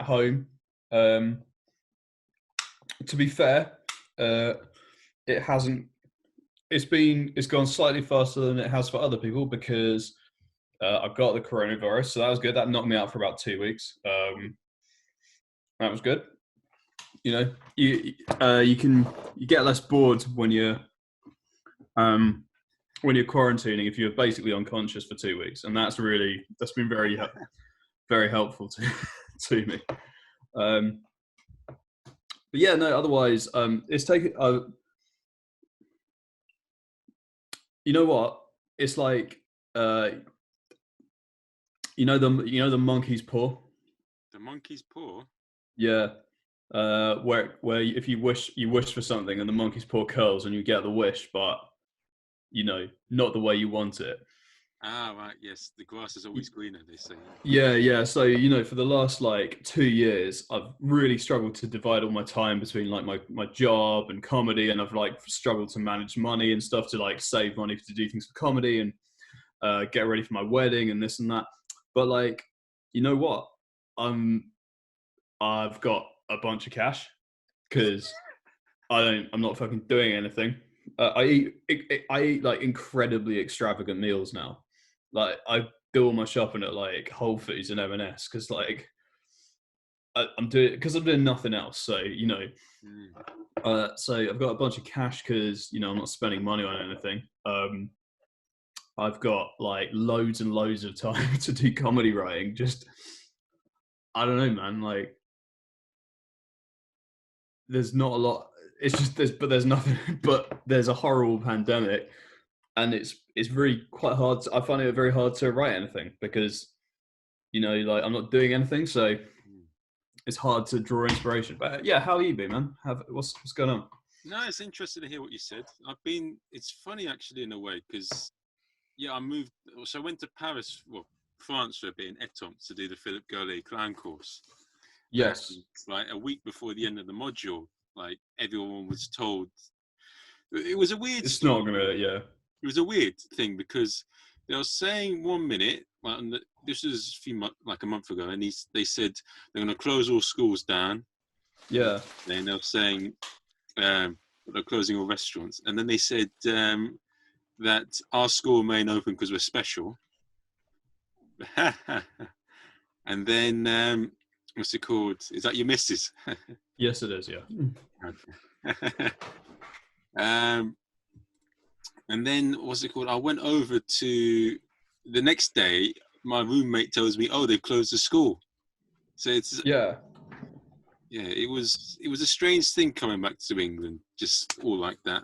home. To be fair, it hasn't. It's gone slightly faster than it has for other people because I've got the coronavirus, so that was good. That knocked me out for about 2 weeks. That was good. You know, you get less bored when you're quarantining if you're basically unconscious for 2 weeks, and that's been very very helpful to me. But yeah, no. Otherwise, it's taken. You know what? It's like you know the monkey's paw. The monkey's paw. Yeah. Where if you wish for something and the monkey's paw curls and you get the wish, but not the way you want it. Ah, right. Yes, the grass is always greener, they say. Yeah. So for the last 2 years, I've really struggled to divide all my time between my job and comedy, and I've struggled to manage money and stuff to save money to do things for comedy and get ready for my wedding and this and that. But you know what? I've got a bunch of cash because I'm not fucking doing anything. I eat incredibly extravagant meals now. I do all my shopping at Whole Foods and M&S because I'm doing nothing else. So so I've got a bunch of cash because I'm not spending money on anything. I've got loads and loads of time to do comedy writing. Just I don't know, man. There's not a lot. It's just there's nothing. But there's a horrible pandemic, and it's really quite hard. I find it very hard to write anything because I'm not doing anything, so it's hard to draw inspiration. But yeah, how you been, man? What's going on? No, it's interesting to hear what you said. It's funny actually in a way because I moved. So I went to Paris, France for a bit in Étampes to do the Philippe Gaulet clown course. Yes. A week before the end of the module, everyone was told. It was a weird. It's not gonna. Yeah. It was a weird thing because they were saying 1 minute, this was a month ago, and they said they're going to close all schools down. Yeah. Then they were saying they're closing all restaurants, and then they said that our school remain open because we're special. And then what's it called? Is that your missus? Yes, it is. Yeah. Okay. And then what's it called? I went over to the next day. My roommate tells me, "Oh, they've closed the school." So it's yeah. It was a strange thing coming back to England, just all like that.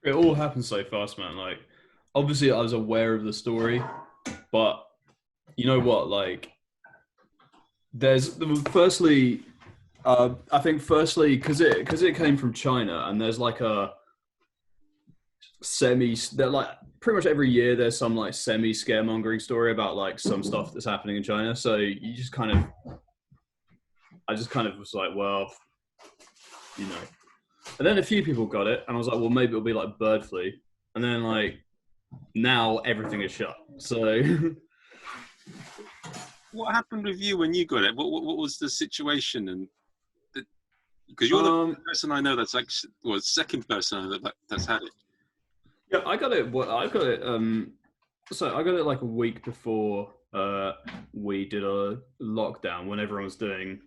It all happened so fast, man. Obviously, I was aware of the story, but you know what? There's firstly, I think firstly because it came from China, and there's a pretty much every year there's some semi scaremongering story about some stuff that's happening in China. So you just I just was well, and then a few people got it, and I was well, maybe it'll be bird flu, and then now everything is shut. So what happened with you when you got it? What was the situation? And because you're the person I know that's second person I know that's had it. Yeah, I got it. So I got it a week before we did a lockdown when everyone was doing,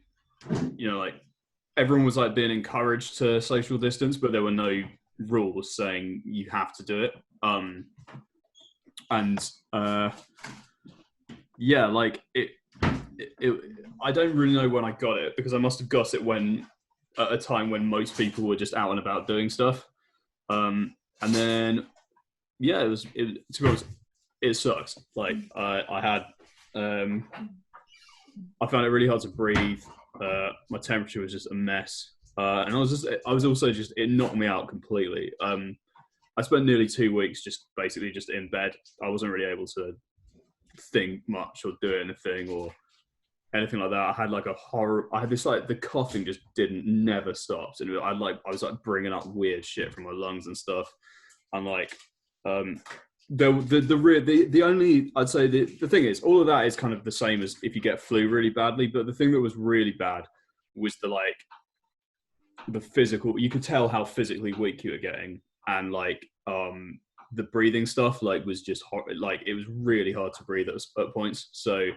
everyone was being encouraged to social distance, but there were no rules saying you have to do it. I don't really know when I got it because I must have got it at a time when most people were just out and about doing stuff. And then, to be honest, it sucks. I found it really hard to breathe. My temperature was just a mess. And it knocked me out completely. I spent nearly 2 weeks just in bed. I wasn't really able to think much or do anything or anything like that. I had I had this the coughing just never stopped, and I was bringing up weird shit from my lungs and stuff. And the only, I'd say the thing is, all of that is kind of the same as if you get flu really badly. But the thing that was really bad was the physical. You could tell how physically weak you were getting, and the breathing stuff was just hard. Like it was really hard to breathe at points. So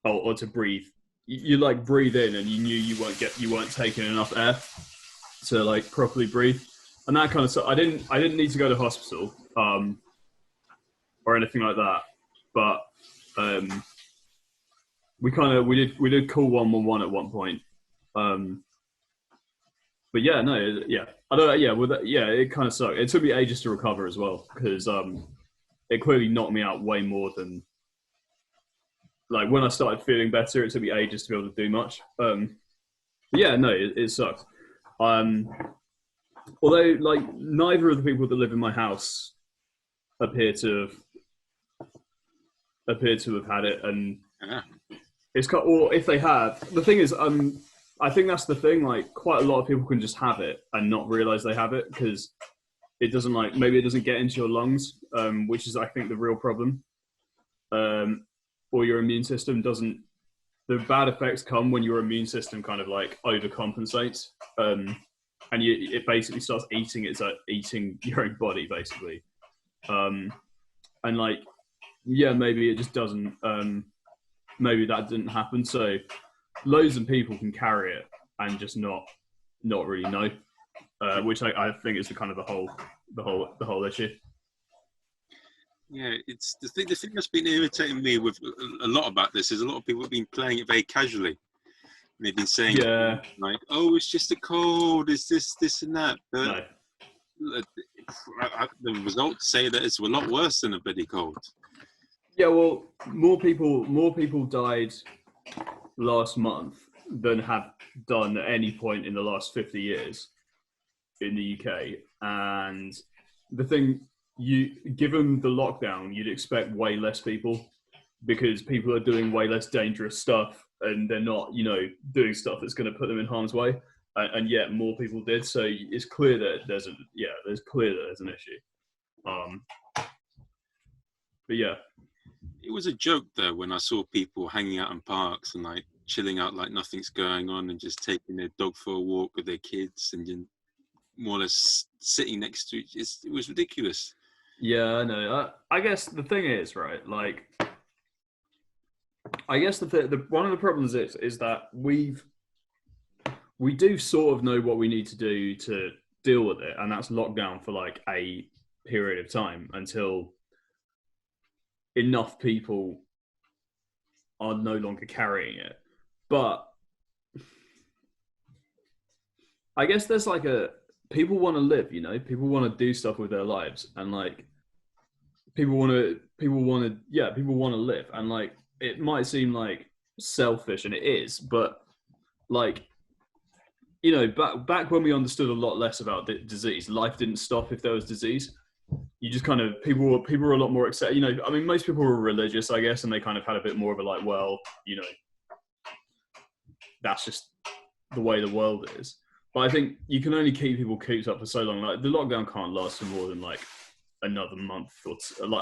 or to breathe, you breathe in, and you knew you weren't taking enough air to properly breathe, and that kind of stuff. I didn't need to go to hospital or anything like that, but we did call 111 at one point. But yeah, no, yeah, I don't, yeah, well, yeah, it kind of sucked. It took me ages to recover as well because it clearly knocked me out way more than when I started feeling better. It took me ages to be able to do much. But yeah, no, it sucked. Although neither of the people that live in my house appear to have had it, and it's got, or if they have, the thing is, I think that's the thing. Quite a lot of people can just have it and not realize they have it because it doesn't maybe it doesn't get into your lungs, which is I think the real problem. Or your immune system doesn't. The bad effects come when your immune system kind of overcompensates, and it basically starts eating your own body basically, and yeah, maybe it just doesn't. Maybe that didn't happen. So loads of people can carry it and just not really know, which I think is the kind of the whole issue. Yeah, it's the thing that's been irritating me with a lot about this is a lot of people have been playing it very casually. They've been saying "Oh, it's just a cold, it's this and that," but no. The results say that it's a lot worse than a bloody cold. Yeah, well, more people died last month than have done at any point in the last 50 years in the UK. And the thing, given the lockdown, you'd expect way less people because people are doing way less dangerous stuff and they're not, doing stuff that's going to put them in harm's way. And yet more people did. So it's clear that there's an issue. But yeah. It was a joke though when I saw people hanging out in parks and chilling out like nothing's going on and just taking their dog for a walk with their kids and then more or less sitting next to it. It was ridiculous. Yeah, I know. I guess the thing is, right, I guess the one of the problems is that we do sort of know what we need to do to deal with it, and that's lockdown for a period of time until enough people are no longer carrying it. But I guess there's people want to live, people want to do stuff with their lives, and people want to live, and it might seem selfish, and it is, but back when we understood a lot less about the disease, life didn't stop if there was disease. You just kind of people were a lot more accepted. I mean, most people were religious, I guess, and they kind of had a bit more of a that's just the way the world is. But I think you can only keep people cooped up for so long. The lockdown can't last for more than another month or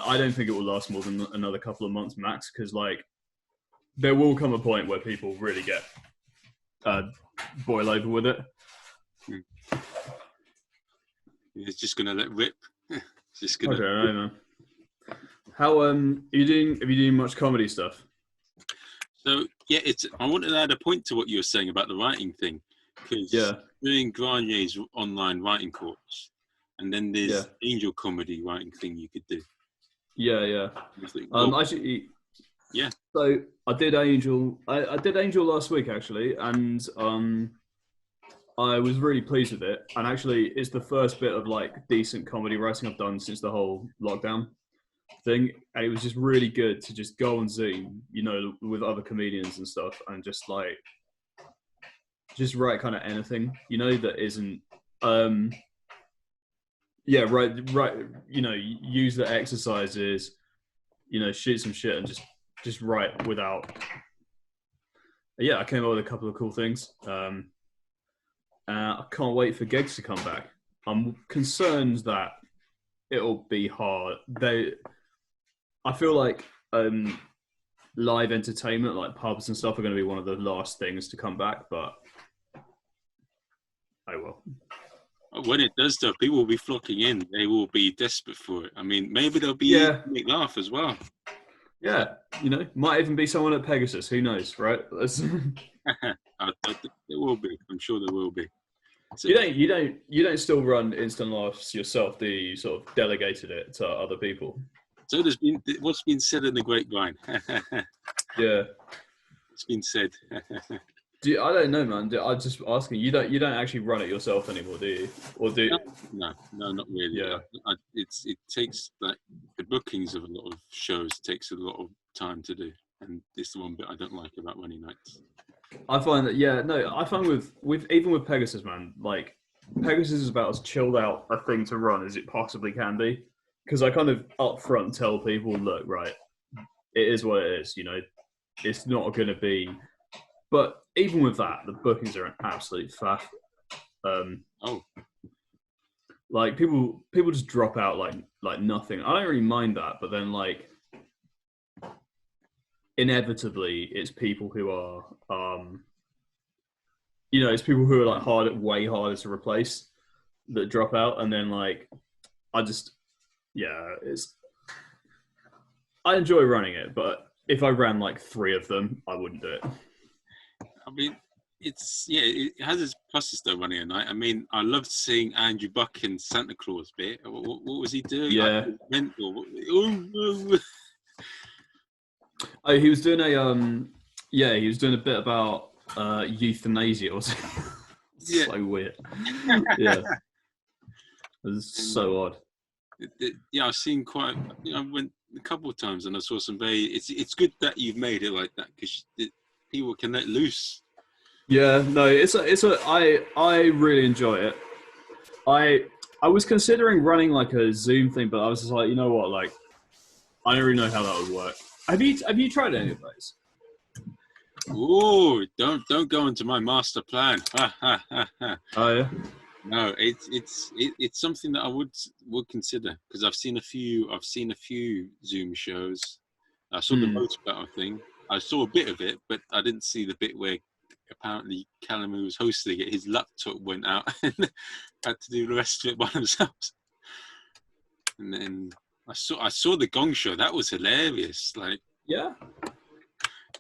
I don't think it will last more than another couple of months max, because there will come a point where people really get boil over with it. It's just gonna let rip. Just gonna. Okay, I don't know, man. How are you doing? Have you doing much comedy stuff? So yeah, I wanted to add a point to what you were saying about the writing thing, because doing Granier's online writing course, and then there's angel comedy writing thing you could do. Yeah. Think, actually, yeah. So I did Angel. I did Angel last week actually, and I was really pleased with it. And actually, it's the first bit of decent comedy writing I've done since the whole lockdown thing. And it was just really good to just go on Zoom, with other comedians and stuff, and just write kind of anything, that isn't, right. Use the exercises, shoot some shit and just write without. Yeah, I came up with a couple of cool things. I can't wait for gigs to come back. I'm concerned that it'll be hard. I feel like live entertainment, like pubs and stuff, are going to be one of the last things to come back. But I will. When it does, though, people will be flocking in. They will be desperate for it. I mean, maybe there'll be make laugh as well. Yeah, might even be someone at Pegasus. Who knows, right? There will be. I'm sure there will be. So, you don't still run instant laughs yourself, do you? You sort of delegated it to other people. So there's been what's been said in the grapevine. Yeah, it's been said. I don't know, man. I'm just asking. You don't actually run it yourself anymore, do you? Or do? No, not really. Yeah. It takes like the bookings of a lot of shows takes a lot of time to do, and it's the one bit I don't like about running nights. I find that I find with even with Pegasus, man, like Pegasus is about as chilled out a thing to run as it possibly can be, because I kind of up front tell people, look, right, it is what it is. It's not going to be. But even with that, the bookings are an absolute faff. Like people just drop out like nothing. I don't really mind that, but then like inevitably it's people who are it's people who are like way harder to replace that drop out, and then like I enjoy running it, but if I ran like 3 of them, I wouldn't do it. I mean, it has its pluses though running a night. I mean, I loved seeing Andrew Buck in Santa Claus bit. What was he doing? Yeah. Oh, he was doing he was doing a bit about euthanasia or something. So weird. Yeah. It was so odd. I've seen quite. I went a couple of times and I saw some very. It's good that you've made it like that because people can let loose. Yeah, no, I really enjoy it. I was considering running like a Zoom thing, but I was just like, you know what, like I don't really know how that would work. Have you tried any of those? Oh, don't go into my master plan. Oh yeah. No, it's something that I would consider because I've seen a few Zoom shows. I saw the most battle thing. I saw a bit of it, but I didn't see the bit where apparently Callum, who was hosting it, his laptop went out and had to do the rest of it by themselves. And then I saw the Gong Show. That was hilarious. Like, yeah,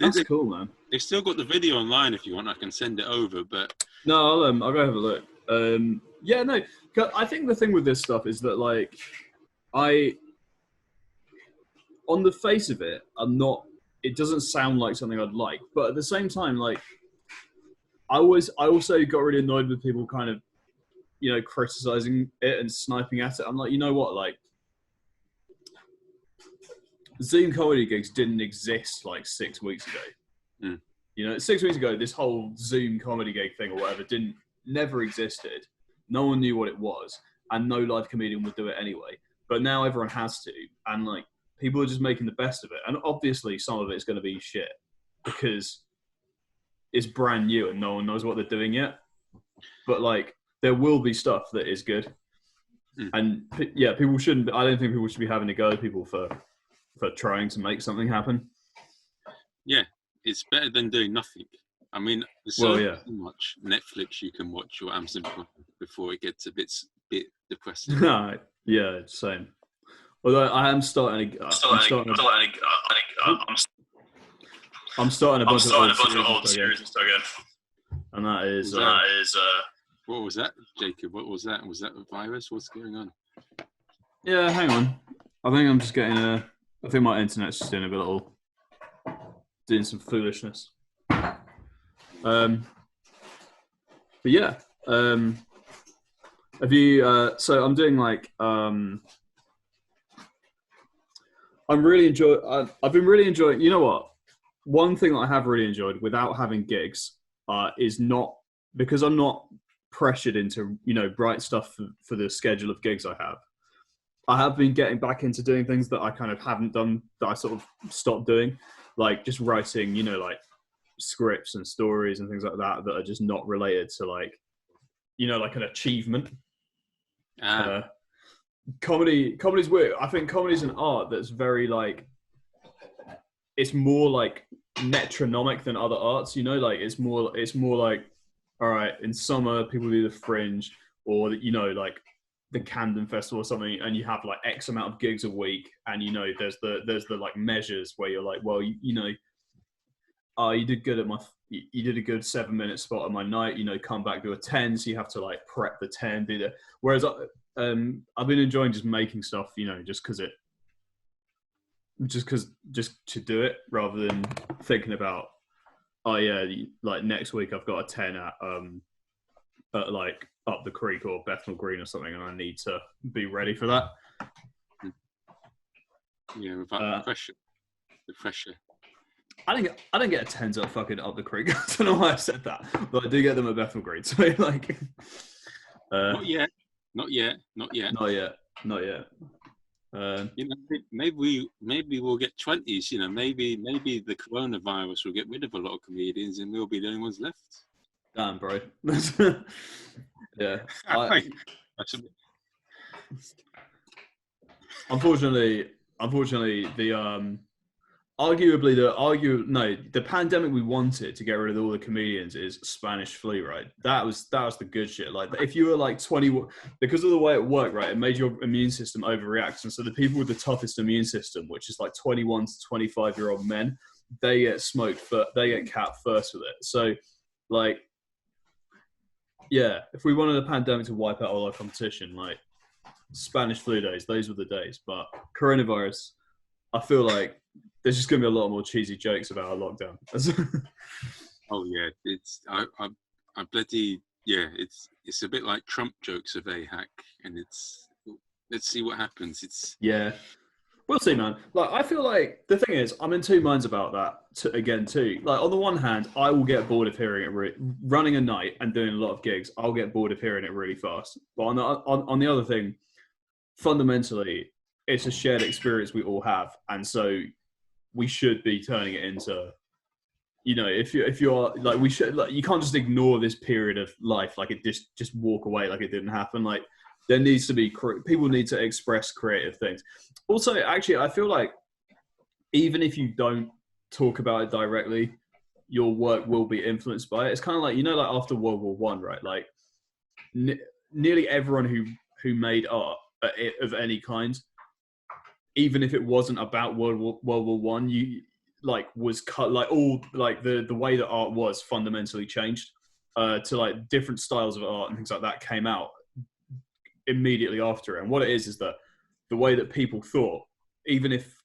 that's cool, man. They've still got the video online if you want. I can send it over, but no, I'll go have a look. Yeah, no, I think the thing with this stuff is that like on the face of it, it doesn't sound like something I'd like, but at the same time, like I also got really annoyed with people kind of, criticizing it and sniping at it. I'm like, you know what, like Zoom comedy gigs didn't exist like 6 weeks ago. 6 weeks ago, this whole Zoom comedy gig thing or whatever never existed. No one knew what it was, and no live comedian would do it anyway. But now everyone has to, and like people are just making the best of it. And obviously, some of it is going to be shit because it's brand new and no one knows what they're doing yet. But like, there will be stuff that is good, and people shouldn't. I don't think people should be having to go at people for trying to make something happen. Yeah, it's better than doing nothing. I mean, there's so much Netflix you can watch or Amazon before it gets a bit depressing. Yeah, same. Although I am starting. I'm starting a bunch of old series and stuff again. And that is. What was that, Jacob? What was that? Was that a virus? What's going on? Yeah, hang on. I think I'm just getting I think my internet's just doing some foolishness. But yeah. Have you? So I'm doing like. I'm really enjoying. I've been really enjoying. You know what? One thing that I have really enjoyed without having gigs is not because I'm not pressured into bright stuff for the schedule of gigs I have. I have been getting back into doing things that I kind of haven't done, that I sort of stopped doing, like just writing, like scripts and stories and things like that are just not related to like, like an achievement. comedy's weird. I think comedy's an art that's very like, it's more like metronomic than other arts, you know, like it's more like, all right, in summer people do the Fringe, or you know, like the Camden Festival or something, and you have like X amount of gigs a week, and you know, there's the like measures where you're like, well, you know, you did good at you did a good 7 minute spot on my night, you know, come back to a 10, so you have to like prep the 10, do that. Whereas I've been enjoying just making stuff, you know, just just to do it, rather than thinking about, oh yeah, like next week I've got a 10 at like up the creek or Bethnal Green or something, and I need to be ready for that. Yeah, without the pressure. I didn't get a 10s at fucking up the creek. I don't know why I said that, but I do get them at Bethnal Green. So like, not yet. You know, maybe we'll get 20s. You know, maybe the coronavirus will get rid of a lot of comedians, and we'll be the only ones left. Damn, bro. Yeah. Unfortunately, the the pandemic we wanted to get rid of all the comedians is Spanish flu, right? That was the good shit. Like, if you were like 20, because of the way it worked, right, it made your immune system overreact, and so the people with the toughest immune system, which is like 21 to 25-year-old men, they get they get capped first with it. So like, yeah, if we wanted a pandemic to wipe out all our competition, like Spanish flu days, those were the days. But coronavirus, I feel like there's just going to be a lot more cheesy jokes about our lockdown. Oh yeah, I bloody yeah. It's a bit like Trump jokes of AHAC, and let's see what happens. Yeah, we'll see, man. Like, I feel like the thing is, I'm in two minds about that again too. Like, on the one hand, I will get bored of hearing it. Running a night and doing a lot of gigs, I'll get bored of hearing it really fast. But on the other thing, fundamentally, it's a shared experience we all have, and so we should be turning it into, you know, if you're like, we should, like, you can't just ignore this period of life, like it just walk away like it didn't happen. Like, there needs to be, people need to express creative things. Also, actually, I feel like even if you don't talk about it directly, your work will be influenced by it. It's kind of like, you know, like after World War One, right? Like nearly everyone who made art of any kind, even if it wasn't about World War One, you like was cut, like all like the way that art was fundamentally changed to like different styles of art and things like that came out immediately after it. And what it is that the way that people thought, even if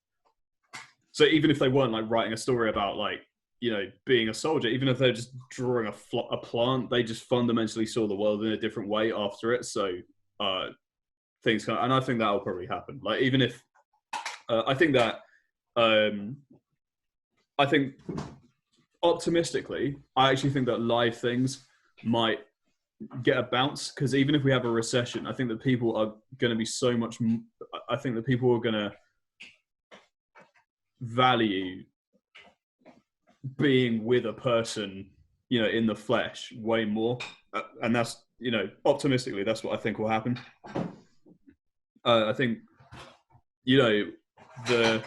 they weren't like writing a story about, like, you know, being a soldier, even if they're just drawing a plant, they just fundamentally saw the world in a different way after it. So things kind of, and I think that will probably happen. Like, even if I think that I think optimistically, I actually think that live things might get a bounce, because even if we have a recession, I think that people are going to be so much. I think that people are going to value being with a person, you know, in the flesh way more, and that's, you know, optimistically, that's what I think will happen. I think, you know, the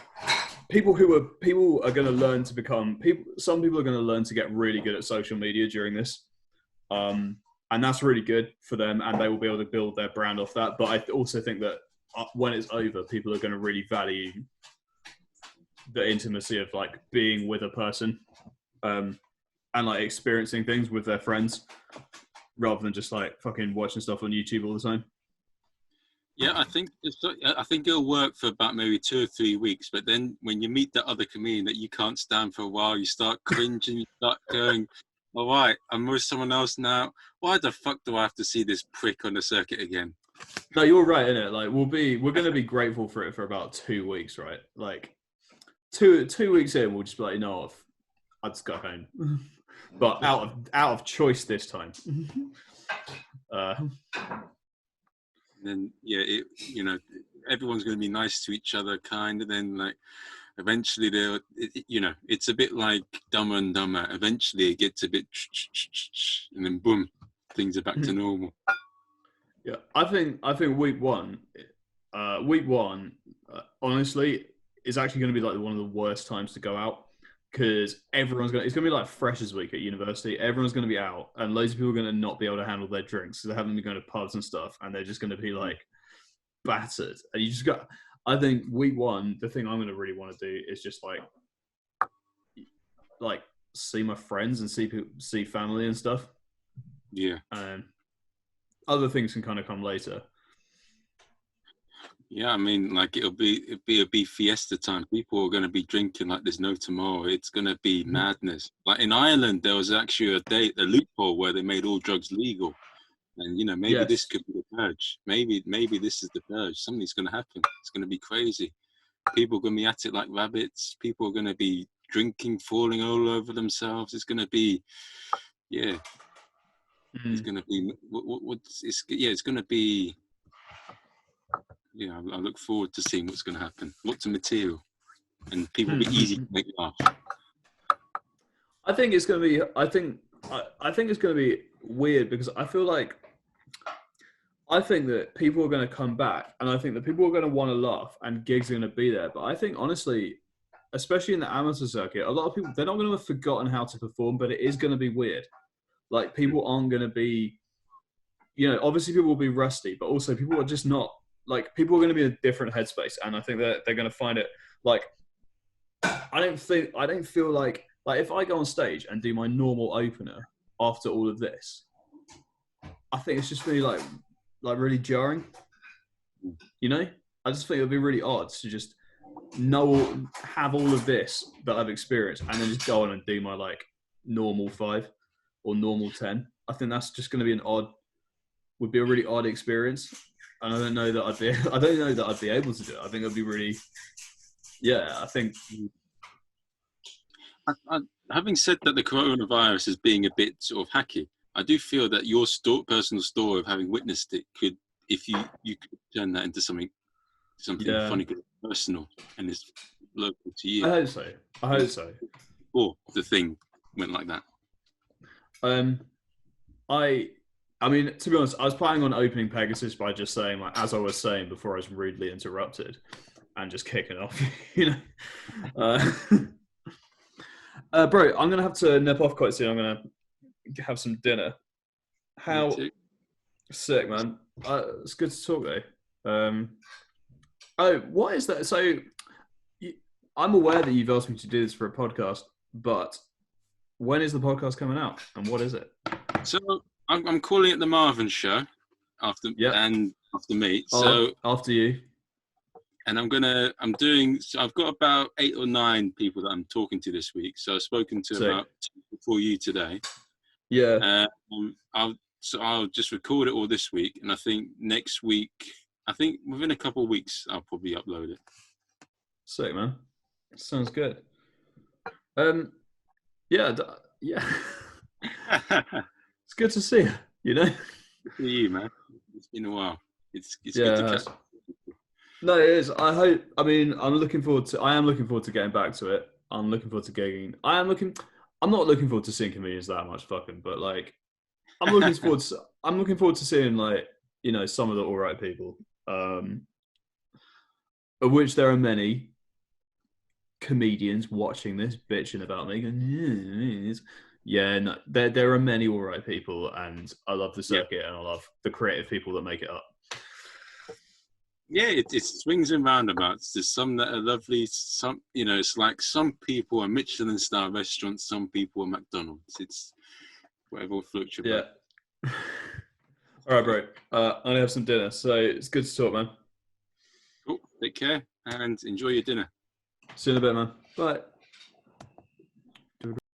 people are going to learn to become people. Some people are going to learn to get really good at social media during this. And that's really good for them, and they will be able to build their brand off that. But I also think that when it's over, people are going to really value the intimacy of like being with a person, and like experiencing things with their friends, rather than just like fucking watching stuff on YouTube all the time. Yeah, I think it'll work for about maybe 2 or 3 weeks, but then when you meet the other comedian that you can't stand for a while, you start cringing, you start going, all right, I'm with someone else now. Why the fuck do I have to see this prick on the circuit again? No, you're right, innit? Like, we're going to be grateful for it for about 2 weeks, right? Like, two weeks in, we'll just be like, no, I'll just go home. But out of choice this time. And then, yeah, you know, everyone's going to be nice to each other, kind of. Then, like, eventually, you know, it's a bit like Dumber and Dumber. Eventually, it gets a bit, and then boom, things are back to normal. Yeah, I think week one, week one, honestly, is actually going to be like one of the worst times to go out because it's going to be like Freshers Week at university. Everyone's going to be out, and loads of people are going to not be able to handle their drinks because they haven't been going to pubs and stuff, and they're just going to be like battered. And you just got, I think week one, the thing I'm going to really want to do is just like see my friends and see family and stuff. Yeah. Other things can kind of come later. Yeah, I mean, like it'll be fiesta time. People are going to be drinking like there's no tomorrow. It's going to be madness. Like in Ireland, there was actually a loophole where they made all drugs legal, and maybe this could be the purge. Maybe this is the purge. Something's going to happen. It's going to be crazy. People are going to be at it like rabbits. People are going to be drinking, falling all over themselves. It's going to be, yeah. It's going to be it's going to be. Yeah, I look forward to seeing what's going to happen. Lots of material, and people will be easy to make laugh. I think it's going to be. I think it's going to be weird because I think that people are going to come back, and I think that people are going to want to laugh, and gigs are going to be there. But I think honestly, especially in the amateur circuit, a lot of people, they're not going to have forgotten how to perform, but it is going to be weird. Like people aren't going to be, obviously people will be rusty, but also people are just not. Like people are going to be in a different headspace, and I think that they're going to find it like I don't feel like if I go on stage and do my normal opener after all of this, I think it's just really like really jarring. I just think it'll be really odd to just have all of this that I've experienced and then just go on and do my like normal 5 or normal 10. I think that's just going to be would be a really odd experience. And I don't know that I'd be able to do it. I think it'd be really, I think. Having said that, the coronavirus is being a bit sort of hacky. I do feel that your personal story of having witnessed it could, if you could turn that into something funny, personal, and it's local to you. I hope so. Or the thing went like that. I mean, to be honest, I was planning on opening Pegasus by just saying, like, as I was saying before I was rudely interrupted and just kicking off, Bro, I'm going to have to nip off quite soon. I'm going to have some dinner. How sick, man. It's good to talk, though. What is that? So I'm aware that you've asked me to do this for a podcast, but when is the podcast coming out and what is it? So I'm calling it the Marvin Show after me. So after you. And I've got about 8 or 9 people that I'm talking to this week. So I've spoken to about 2 before you today. Yeah. I'll just record it all this week. And I think next week, within a couple of weeks, I'll probably upload it. Sick, man. Sounds good. Yeah. It's good to see you, Good to see you, man. It's been a while. It's good to catch up. No, it is. I am looking forward to getting back to it. I'm looking forward to gigging. I'm not looking forward to seeing comedians that much fucking, but like I'm looking forward to seeing like, some of the all right people. Of which there are many comedians watching this bitching about me. No, there are many all right people, and I love the circuit and I love the creative people that make it up. Yeah, it swings and roundabouts. There's some that are lovely. Some, it's like some people are Michelin star restaurants. Some people are McDonald's. It's whatever floats your boat. Yeah. All right, bro. I'm gonna have some dinner. So it's good to talk, man. Cool. Take care and enjoy your dinner. See you in a bit, man. Bye.